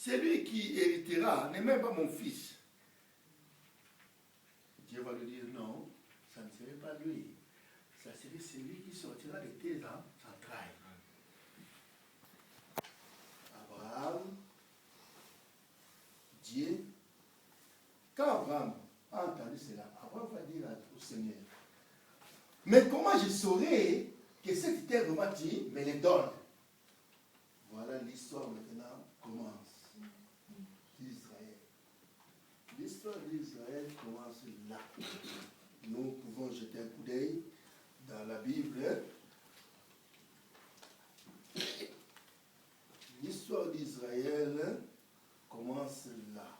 celui qui héritera n'est même pas mon fils. Dieu va lui dire, non, ça ne serait pas lui. Ça serait celui qui sortira de tes entrailles. Abraham, Dieu, quand Abraham a entendu cela, Abraham va dire au Seigneur, mais comment je saurais que cette terre tu me les donne? Voilà l'histoire maintenant commence d'Israël. L'histoire d'Israël commence là. Nous pouvons jeter un coup d'œil dans la Bible. L'histoire d'Israël commence là.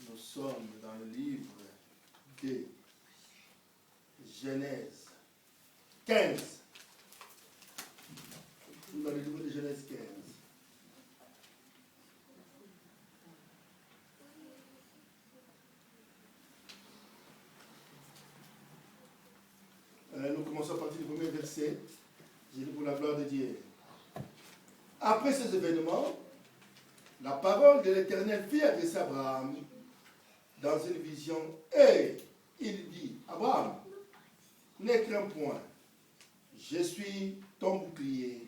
Nous sommes dans le livre de Genèse 15. Dans le livre de Genèse 15. Nous commençons à partir du premier verset. J'ai dit pour la gloire de Dieu. Après ces événements, la parole de l'Éternel fit adresser Abraham dans une vision. Et il dit, Abraham, ne crains point, je suis ton bouclier,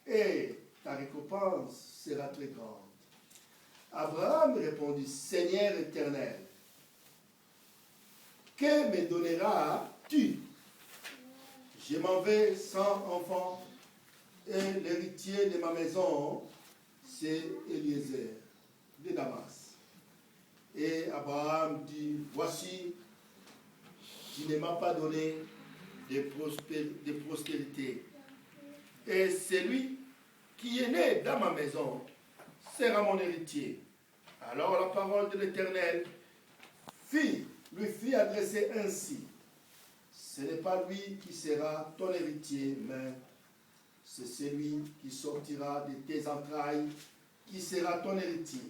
et ta récompense sera très grande. Abraham répondit, Seigneur éternel, que me donneras-tu? Je m'en vais sans enfant, et l'héritier de ma maison, c'est Eliezer de Damas. Et Abraham dit, voici, tu ne m'as pas donné de postérité. Et celui qui est né dans ma maison sera mon héritier. Alors la parole de l'Éternel lui fit adresser ainsi. Ce n'est pas lui qui sera ton héritier, mais c'est celui qui sortira de tes entrailles qui sera ton héritier.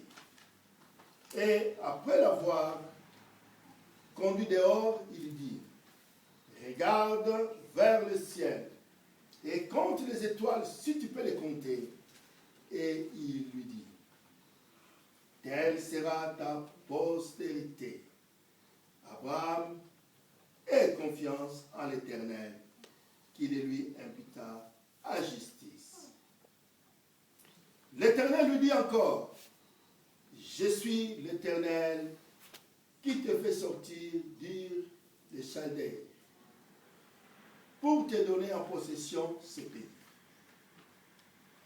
Et après l'avoir conduit dehors, il dit, regarde vers le ciel et compte les étoiles si tu peux les compter. Et il lui dit, telle sera ta postérité. Abraham ait confiance en l'Éternel, qui le lui imputa à justice. L'Éternel lui dit encore, je suis l'Éternel qui te fait sortir d'Ur de Chaldée pour te donner en possession ce pays.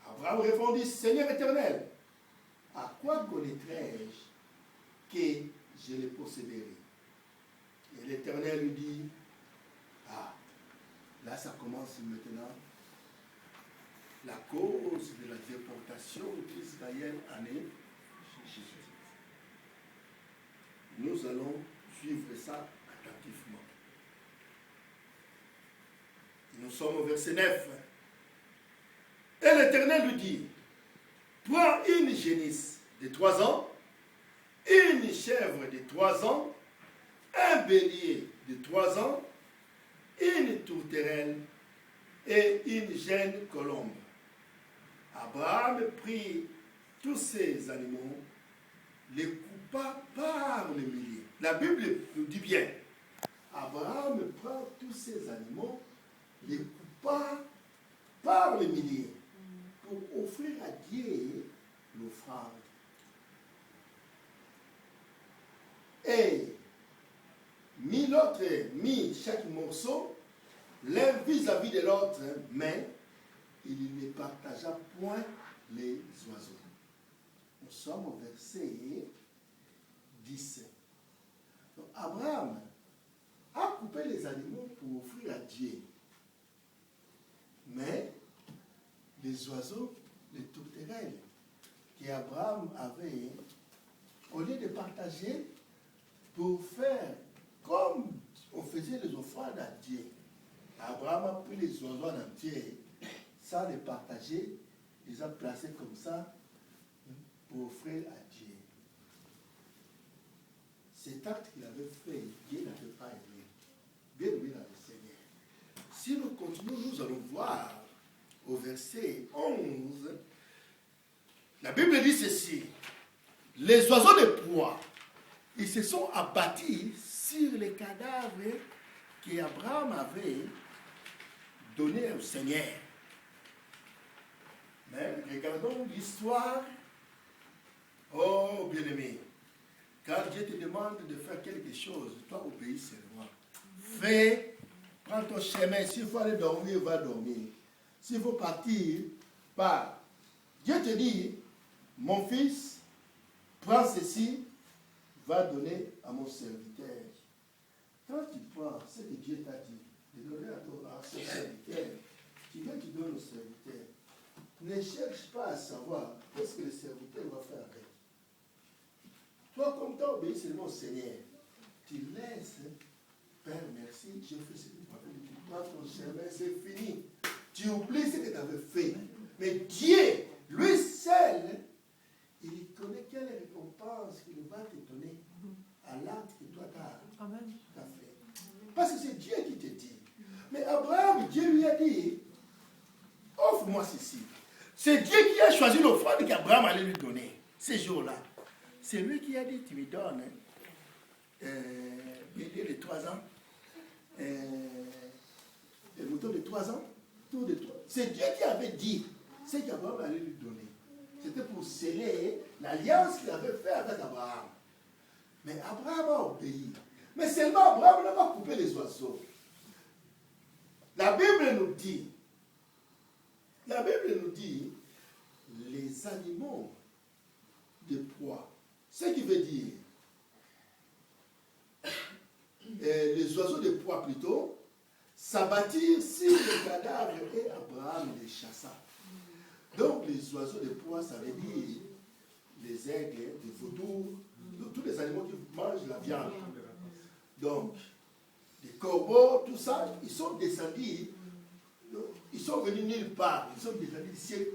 Abraham répondit, Seigneur éternel, à quoi connaîtrai-je que je le posséderai? Et l'Éternel lui dit, ah, là ça commence maintenant, la cause de la déportation d'Israël en Égypte. Nous allons suivre ça attentivement. Nous sommes au verset 9. Et l'Éternel lui dit, prends une génisse de 3 ans, une chèvre de 3 ans, un bélier de 3 ans, une tourterelle et une jeune colombe. Abraham prit tous ces animaux, les coupa par les milliers. La Bible nous dit bien, Abraham prend tous ces animaux, les coupa par les milliers, pour offrir à Dieu l'offrande. Et mit chaque morceau l'un vis-à-vis de l'autre, mais il ne partagea point les oiseaux. Nous sommes au verset 10. Donc Abraham a coupé les animaux pour offrir à Dieu. Mais les oiseaux, les tourterelles qu'Abraham avait, au lieu de partager pour faire comme on faisait les offrandes à Dieu, Abraham a pris les oiseaux en entier, sans les partager, les a placés comme ça pour offrir à Dieu. Cet acte qu'il avait fait, Dieu n'avait pas aimé. Bien aimé dans le Seigneur. Si nous continuons, nous allons voir au verset 11, la Bible dit ceci, les oiseaux de proie, ils se sont abattus sur les cadavres qu'Abraham avait donnés au Seigneur. Mais regardons l'histoire. Oh, bien-aimé, quand Dieu te demande de faire quelque chose, toi obéis seulement. Fais, prends ton chemin. S'il faut aller dormir, va dormir. S'il faut partir, pars. Dieu te dit, mon fils, prends ceci, va donner à mon serviteur. Quand tu prends ce que Dieu t'a dit, de donner à son serviteur, tu viens, tu donnes au serviteur. Ne cherche pas à savoir qu'est-ce que le serviteur va faire avec. Toi, comme tu as obéi seulement au Seigneur, tu laisses, Père, merci, j'ai fait ce que tu m'as fait, tu prends ton chemin, c'est fini. Tu oublies ce que tu avais fait. Mais Dieu, lui seul, il connaît quelle récompense qu'il va te donner à l'acte que toi tu as fait. Parce que c'est Dieu qui te dit. Mais Abraham, Dieu lui a dit, offre-moi ceci. C'est Dieu qui a choisi l'offrande qu'Abraham allait lui donner, ces jours-là. C'est lui qui a dit, tu me donnes bébé de 3 ans, le mouton de 3 ans, tout de 3. C'est Dieu qui avait dit ce qu'Abraham allait lui donner. C'était pour sceller l'alliance qu'il avait faite avec Abraham. Mais Abraham a obéi. Mais seulement Abraham n'a pas coupé les oiseaux. La Bible nous dit, les animaux de proie. Ce qui veut dire, les oiseaux de proie plutôt, s'abattirent sur le cadavre et Abraham les chassa. Donc les oiseaux de proie, ça veut dire les aigles, les vautours, tous les animaux qui mangent la viande. Donc, les corbeaux, tout ça, ils sont descendus, ils sont venus nulle part, ils sont descendus du ciel.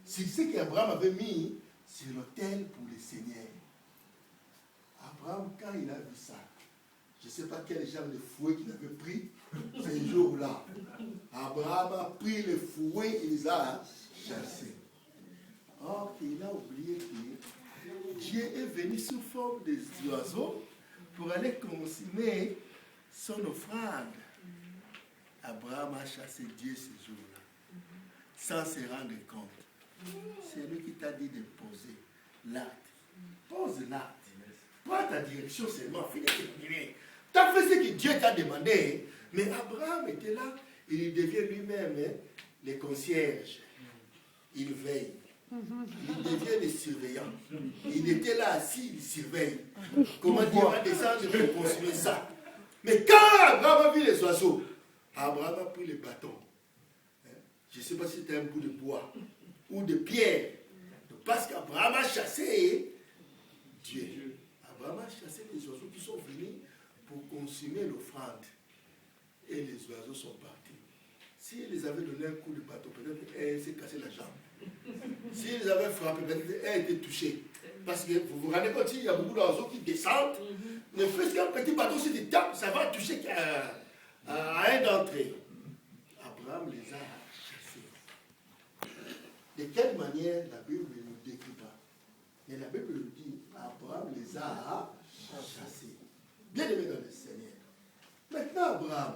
C'est ce qu'Abraham avait mis sur l'autel pour le Seigneur. Abraham, quand il a vu ça, je ne sais pas quel genre de fouet qu'il avait pris ce jour-là. Abraham a pris le fouet et les a chassés. Or, il a oublié que Dieu est venu sous forme des oiseaux pour aller consommer son offrande. Abraham a chassé Dieu ce jour-là, sans se rendre compte. C'est lui qui t'a dit de poser l'acte. Pose l'acte. Prends ta direction seulement, finis de terminer. Tu as fait ce que Dieu t'a demandé, mais Abraham était là, il devient lui-même le concierge. Il veille. Il devient le surveillant. Il était là assis, il surveille. Comment Dieu va descendre pour consommer ça? Mais quand Abraham a vu les oiseaux, Abraham a pris le bâton. Je ne sais pas si c'était un bout de bois ou de pierre. Parce qu'Abraham a chassé Dieu. Abraham a chassé les oiseaux qui sont venus pour consommer l'offrande. Et les oiseaux sont partis. S'il les avait donné un coup de bâton, peut-être elle s'est cassée la jambe. S'ils les avaient frappé, peut-être elle était touchée. Parce que vous vous rendez compte, il y a beaucoup d'oiseaux qui descendent. Ne faites qu'un petit bâton, si tu tapes, ça va toucher qu'à un d'entre eux. Abraham les a chassés. De quelle manière la Bible ne nous décrit pas? Mais la Bible nous dit, Abraham les a chassés. Bien aimé dans le Seigneur. Maintenant, Abraham,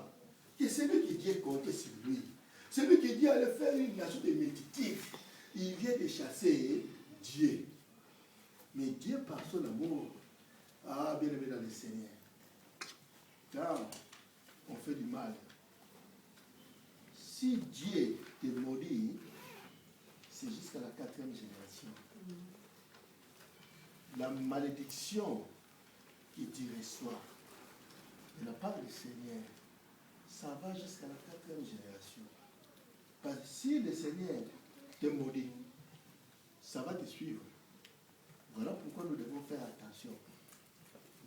qui est celui qui Dieu comptait sur lui, celui qui dit allait faire une nation de multitudes, il vient de chasser Dieu. Mais Dieu, par son amour, bien aimé dans le Seigneur, quand on fait du mal, si Dieu te maudit, c'est jusqu'à la 4e génération. La malédiction que tu reçois de la part du Seigneur, ça va jusqu'à la 4e génération. Parce que si le Seigneur te maudit, ça va te suivre. Voilà pourquoi nous devons faire attention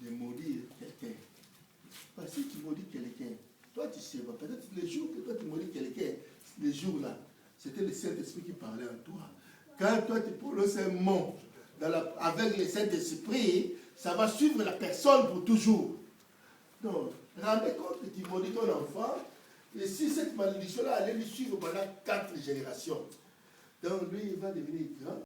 de maudire quelqu'un. Parce que si tu maudis quelqu'un, toi tu sais pas, peut-être le jour que toi tu maudis quelqu'un, le jour-là, c'était le Saint-Esprit qui parlait en toi. Quand toi tu prononces un mot avec le Saint-Esprit, ça va suivre la personne pour toujours. Donc, rendez compte que tu maudis ton enfant, et si cette malédiction-là allait lui suivre pendant 4 générations, donc lui il va devenir grand.